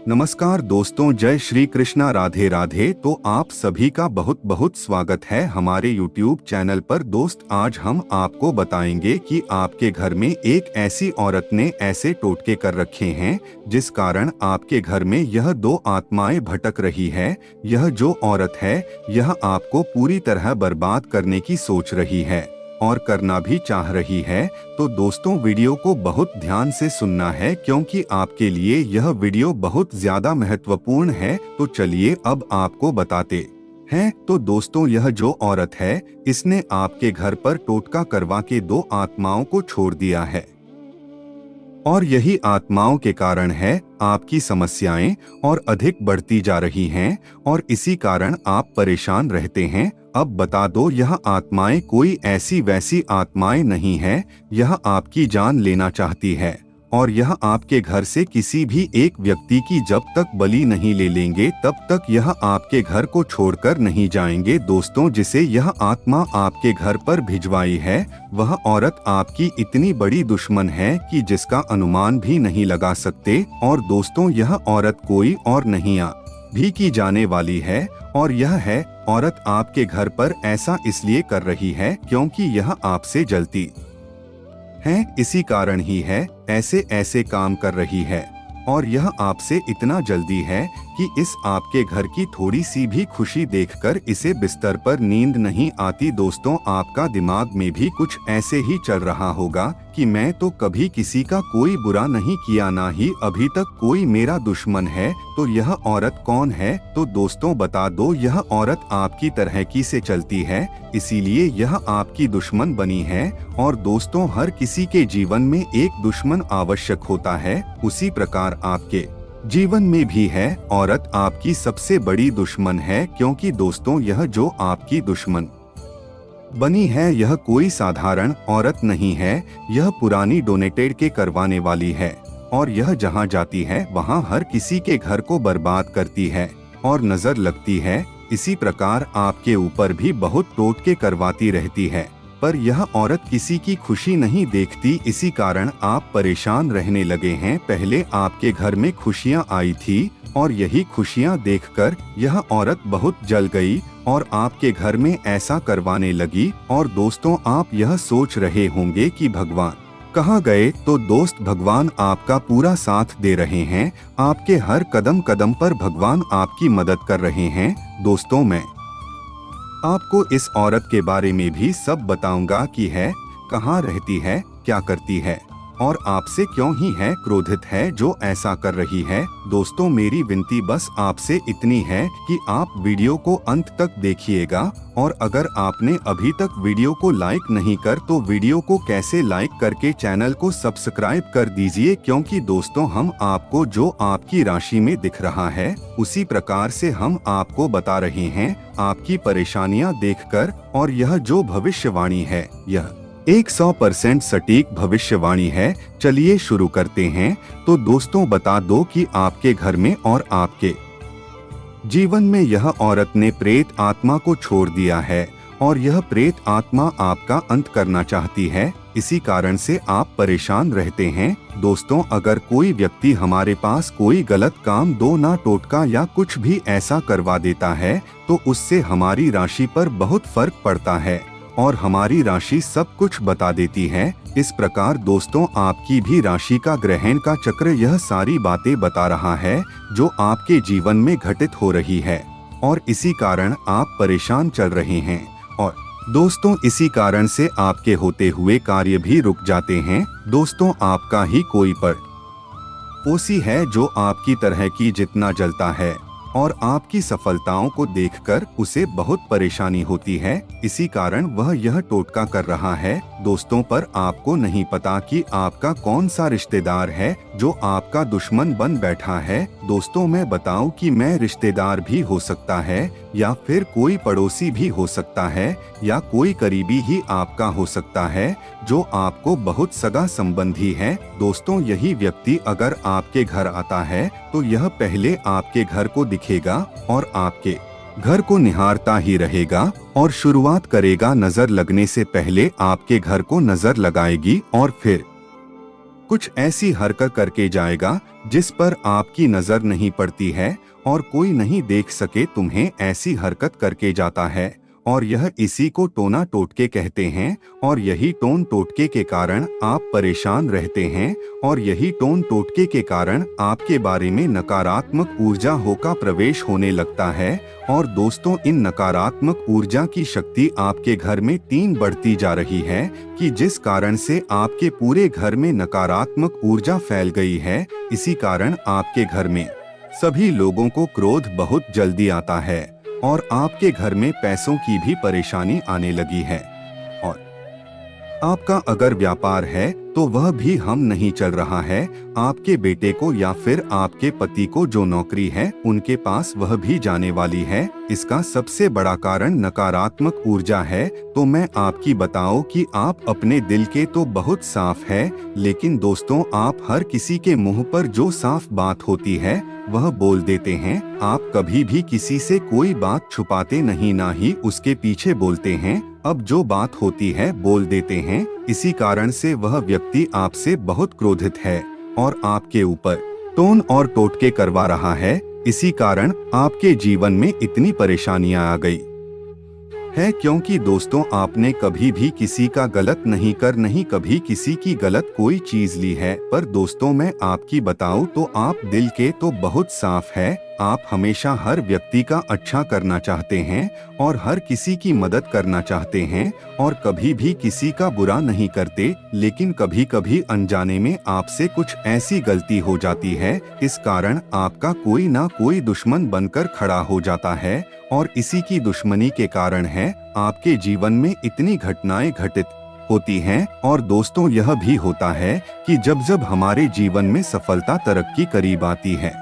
नमस्कार दोस्तों, जय श्री कृष्णा, राधे राधे। तो आप सभी का बहुत बहुत स्वागत है हमारे YouTube चैनल पर। दोस्त, आज हम आपको बताएंगे कि आपके घर में एक ऐसी औरत ने ऐसे टोटके कर रखे हैं जिस कारण आपके घर में यह दो आत्माएं भटक रही है। यह जो औरत है यह आपको पूरी तरह बर्बाद करने की सोच रही है और करना भी चाह रही है। तो दोस्तों, वीडियो को बहुत ध्यान से सुनना है क्योंकि आपके लिए यह वीडियो बहुत ज्यादा महत्वपूर्ण है। तो चलिए अब आपको बताते हैं। तो दोस्तों, यह जो औरत है इसने आपके घर पर टोटका करवा के दो आत्माओं को छोड़ दिया है और यही आत्माओं के कारण है आपकी समस्याएं और अधिक बढ़ती जा रही हैं और इसी कारण आप परेशान रहते हैं। अब बता दो, यह आत्माएं कोई ऐसी वैसी आत्माएं नहीं है, यह आपकी जान लेना चाहती है और यह आपके घर से किसी भी एक व्यक्ति की जब तक बलि नहीं ले लेंगे तब तक यह आपके घर को छोड़कर नहीं जाएंगे। दोस्तों, जिसे यह आत्मा आपके घर पर भिजवाई है वह औरत आपकी इतनी बड़ी दुश्मन है कि जिसका अनुमान भी नहीं लगा सकते। और दोस्तों, यह औरत कोई और नहीं भी की जाने वाली है और यह है औरत आपके घर पर ऐसा इसलिए कर रही है क्योंकि यह आपसे जलती है, इसी कारण ही है ऐसे ऐसे काम कर रही है और यह आपसे इतना जल्दी है कि इस आपके घर की थोड़ी सी भी खुशी देखकर इसे बिस्तर पर नींद नहीं आती। दोस्तों, आपका दिमाग में भी कुछ ऐसे ही चल रहा होगा कि मैं तो कभी किसी का कोई बुरा नहीं किया, ना ही अभी तक कोई मेरा दुश्मन है, तो यह औरत कौन है? तो दोस्तों बता दो, यह औरत आपकी तरह की से चलती है, इसीलिए यह आपकी दुश्मन बनी है। और दोस्तों, हर किसी के जीवन में एक दुश्मन आवश्यक होता है, उसी प्रकार आपके जीवन में भी है औरत आपकी सबसे बड़ी दुश्मन है। क्योंकि दोस्तों, यह जो आपकी दुश्मन बनी है यह कोई साधारण औरत नहीं है, यह पुरानी डोनेटेड के करवाने वाली है और यह जहां जाती है वहां हर किसी के घर को बर्बाद करती है और नजर लगती है। इसी प्रकार आपके ऊपर भी बहुत टोटके करवाती रहती है, पर यह औरत किसी की खुशी नहीं देखती, इसी कारण आप परेशान रहने लगे हैं। पहले आपके घर में खुशियां आई थी और यही खुशियां देखकर यह औरत बहुत जल गई और आपके घर में ऐसा करवाने लगी। और दोस्तों, आप यह सोच रहे होंगे कि भगवान कहाँ गए? तो दोस्त, भगवान आपका पूरा साथ दे रहे हैं, आपके हर कदम कदम पर भगवान आपकी मदद कर रहे हैं। दोस्तों, मैं आपको इस औरत के बारे में भी सब बताऊंगा कि है कहाँ रहती है, क्या करती है और आपसे क्यों ही है क्रोधित है जो ऐसा कर रही है। दोस्तों, मेरी विनती बस आपसे इतनी है कि आप वीडियो को अंत तक देखिएगा और अगर आपने अभी तक वीडियो को लाइक नहीं कर तो वीडियो को कैसे लाइक करके चैनल को सब्सक्राइब कर दीजिए। क्योंकि दोस्तों, हम आपको जो आपकी राशि में दिख रहा है उसी प्रकार से हम आपको बता रहे हैं आपकी परेशानियां देखकर। और यह जो भविष्यवाणी है यह 100% सटीक भविष्यवाणी है। चलिए शुरू करते हैं। तो दोस्तों, बता दो कि आपके घर में और आपके जीवन में यह औरत ने प्रेत आत्मा को छोड़ दिया है और यह प्रेत आत्मा आपका अंत करना चाहती है, इसी कारण से आप परेशान रहते हैं। दोस्तों, अगर कोई व्यक्ति हमारे पास कोई गलत काम, दो ना टोटका या कुछ भी ऐसा करवा देता है तो उससे हमारी राशि पर बहुत फर्क पड़ता है और हमारी राशि सब कुछ बता देती है। इस प्रकार दोस्तों, आपकी भी राशि का ग्रहण का चक्र यह सारी बातें बता रहा है जो आपके जीवन में घटित हो रही है और इसी कारण आप परेशान चल रहे हैं। और दोस्तों, इसी कारण से आपके होते हुए कार्य भी रुक जाते हैं। दोस्तों, आपका ही कोई पड़ोसी है जो आपकी तरह की जितना जलता है और आपकी सफलताओं को देखकर उसे बहुत परेशानी होती है, इसी कारण वह यह टोटका कर रहा है। दोस्तों, पर आपको नहीं पता कि आपका कौन सा रिश्तेदार है जो आपका दुश्मन बन बैठा है। दोस्तों, मैं बताऊं कि मैं रिश्तेदार भी हो सकता है या फिर कोई पड़ोसी भी हो सकता है या कोई करीबी ही आपका हो सकता है जो आपको बहुत सगा संबंधी है। दोस्तों, यही व्यक्ति अगर आपके घर आता है तो यह पहले आपके घर को दिखेगा और आपके घर को निहारता ही रहेगा और शुरुआत करेगा नजर लगने से पहले आपके घर को नजर लगाएगी और फिर कुछ ऐसी हरकत करके जाएगा जिस पर आपकी नजर नहीं पड़ती है और कोई नहीं देख सके तुम्हें ऐसी हरकत करके जाता है। और यह इसी को टोना टोटके कहते हैं और यही टोन टोटके के कारण आप परेशान रहते हैं और यही टोन टोटके के कारण आपके बारे में नकारात्मक ऊर्जा होकर प्रवेश होने लगता है। और दोस्तों, इन नकारात्मक ऊर्जा की शक्ति आपके घर में 3 बढ़ती जा रही है कि जिस कारण से आपके पूरे घर में नकारात्मक ऊर्जा फैल गई है। इसी कारण आपके घर में सभी लोगों को क्रोध बहुत जल्दी आता है और आपके घर में पैसों की भी परेशानी आने लगी है। और आपका अगर व्यापार है तो वह भी हम नहीं चल रहा है। आपके बेटे को या फिर आपके पति को जो नौकरी है उनके पास वह भी जाने वाली है। इसका सबसे बड़ा कारण नकारात्मक ऊर्जा है। तो मैं आपकी बताऊं कि आप अपने दिल के तो बहुत साफ है, लेकिन दोस्तों आप हर किसी के मुंह पर जो साफ बात होती है वह बोल देते हैं। आप कभी भी किसी से कोई बात छुपाते नहीं, ना ही उसके पीछे बोलते हैं। अब जो बात होती है बोल देते हैं। इसी कारण से वह व्यक्ति आपसे बहुत क्रोधित है और आपके ऊपर टोन और टोटके करवा रहा है। इसी कारण आपके जीवन में इतनी परेशानियां आ गई है, क्योंकि दोस्तों आपने कभी भी किसी का गलत नहीं कभी किसी की गलत कोई चीज ली है। पर दोस्तों मैं आपकी बताऊं तो आप दिल के तो बहुत साफ है। आप हमेशा हर व्यक्ति का अच्छा करना चाहते हैं और हर किसी की मदद करना चाहते हैं और कभी भी किसी का बुरा नहीं करते। लेकिन कभी कभी अनजाने में आपसे कुछ ऐसी गलती हो जाती है, इस कारण आपका कोई ना कोई दुश्मन बनकर खड़ा हो जाता है और इसी की दुश्मनी के कारण है आपके जीवन में इतनी घटनाएं घटित होती हैं। और दोस्तों यह भी होता है कि जब जब हमारे जीवन में सफलता तरक्की करीब आती है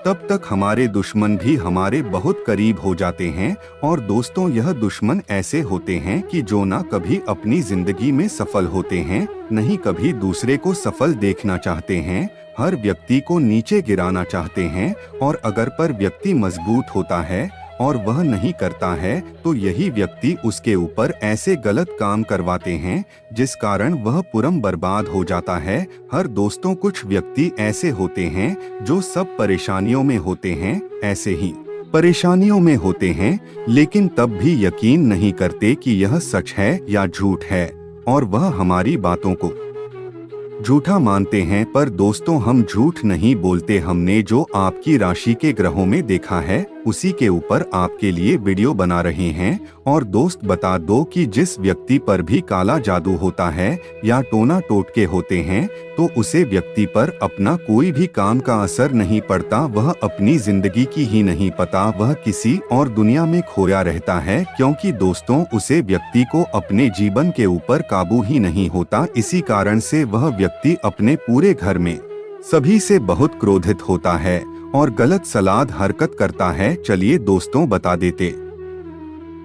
तब तक हमारे दुश्मन भी हमारे बहुत करीब हो जाते हैं। और दोस्तों यह दुश्मन ऐसे होते हैं कि जो ना कभी अपनी जिंदगी में सफल होते हैं, नहीं कभी दूसरे को सफल देखना चाहते हैं, हर व्यक्ति को नीचे गिराना चाहते हैं। और अगर पर व्यक्ति मजबूत होता है और वह नहीं करता है तो यही व्यक्ति उसके ऊपर ऐसे गलत काम करवाते हैं जिस कारण वह पूरम बर्बाद हो जाता है। हर दोस्तों कुछ व्यक्ति ऐसे होते हैं जो सब परेशानियों में होते हैं, ऐसे ही परेशानियों में होते हैं, लेकिन तब भी यकीन नहीं करते कि यह सच है या झूठ है और वह हमारी बातों को झूठा मानते हैं। पर दोस्तों हम झूठ नहीं बोलते। हमने जो आपकी राशि के ग्रहों में देखा है उसी के ऊपर आपके लिए वीडियो बना रहे हैं। और दोस्त बता दो कि जिस व्यक्ति पर भी काला जादू होता है या टोना टोटके होते हैं तो उसे व्यक्ति पर अपना कोई भी काम का असर नहीं पड़ता। वह अपनी जिंदगी की ही नहीं पता, वह किसी और दुनिया में खोया रहता है, क्योंकि दोस्तों उसे व्यक्ति को अपने जीवन के ऊपर काबू ही नहीं होता। इसी कारण से वह व्यक्ति अपने पूरे घर में सभी से बहुत क्रोधित होता है और गलत सलाह हरकत करता है। चलिए दोस्तों बता देते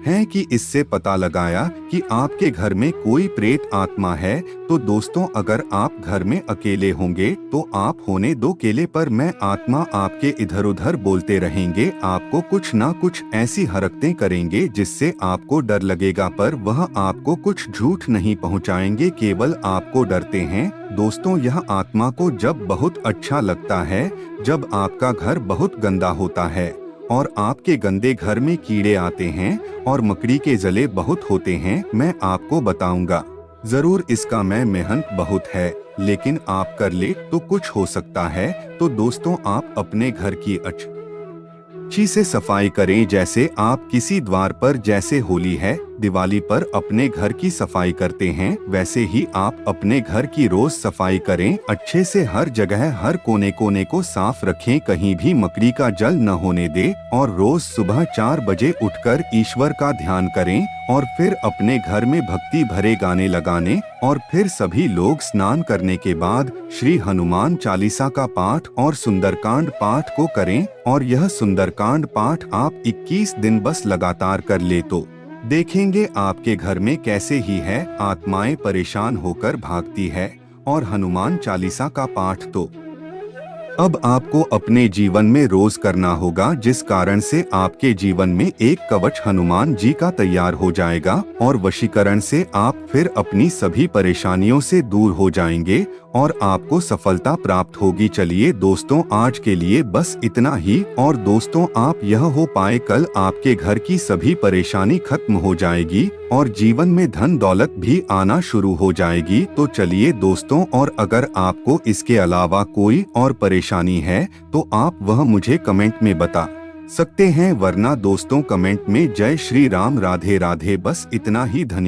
हैं कि इससे पता लगाया कि आपके घर में कोई प्रेत आत्मा है। तो दोस्तों अगर आप घर में अकेले होंगे तो आप होने दो अकेले, पर मैं आत्मा आपके इधर उधर बोलते रहेंगे, आपको कुछ ना कुछ ऐसी हरकतें करेंगे जिससे आपको डर लगेगा, पर वह आपको कुछ झूठ नहीं पहुंचाएंगे, केवल आपको डरते हैं। दोस्तों यह आत्मा को जब बहुत अच्छा लगता है जब आपका घर बहुत गंदा होता है और आपके गंदे घर में कीड़े आते हैं और मकड़ी के जले बहुत होते हैं। मैं आपको बताऊंगा जरूर, इसका मैं मेहनत बहुत है, लेकिन आप कर ले तो कुछ हो सकता है। तो दोस्तों आप अपने घर की अच्छी से सफाई करें। जैसे आप किसी द्वार पर जैसे होली है दिवाली पर अपने घर की सफाई करते हैं, वैसे ही आप अपने घर की रोज सफाई करें। अच्छे से हर जगह हर कोने कोने को साफ रखें, कहीं भी मकड़ी का जल न होने दे। और रोज सुबह 4 बजे उठकर ईश्वर का ध्यान करें और फिर अपने घर में भक्ति भरे गाने लगाने और फिर सभी लोग स्नान करने के बाद श्री हनुमान चालीसा का पाठ और सुंदरकांड पाठ को करें। और यह सुंदरकांड पाठ आप 21 दिन बस लगातार कर ले तो देखेंगे आपके घर में कैसे ही है आत्माएं परेशान होकर भागती है। और हनुमान चालीसा का पाठ तो अब आपको अपने जीवन में रोज करना होगा, जिस कारण से आपके जीवन में एक कवच हनुमान जी का तैयार हो जाएगा और वशीकरण से आप फिर अपनी सभी परेशानियों से दूर हो जाएंगे और आपको सफलता प्राप्त होगी। चलिए दोस्तों, आज के लिए बस इतना ही। और दोस्तों, आप यह हो पाए कल आपके घर की सभी परेशानी खत्म हो जाएगी और जीवन में धन दौलत भी आना शुरू हो जाएगी। तो चलिए दोस्तों, और अगर आपको इसके अलावा कोई और परेशानी है तो आप वह मुझे कमेंट में बता सकते हैं, वरना दोस्तों कमेंट में जय श्री राम, राधे राधे, बस इतना ही। धन्यवाद।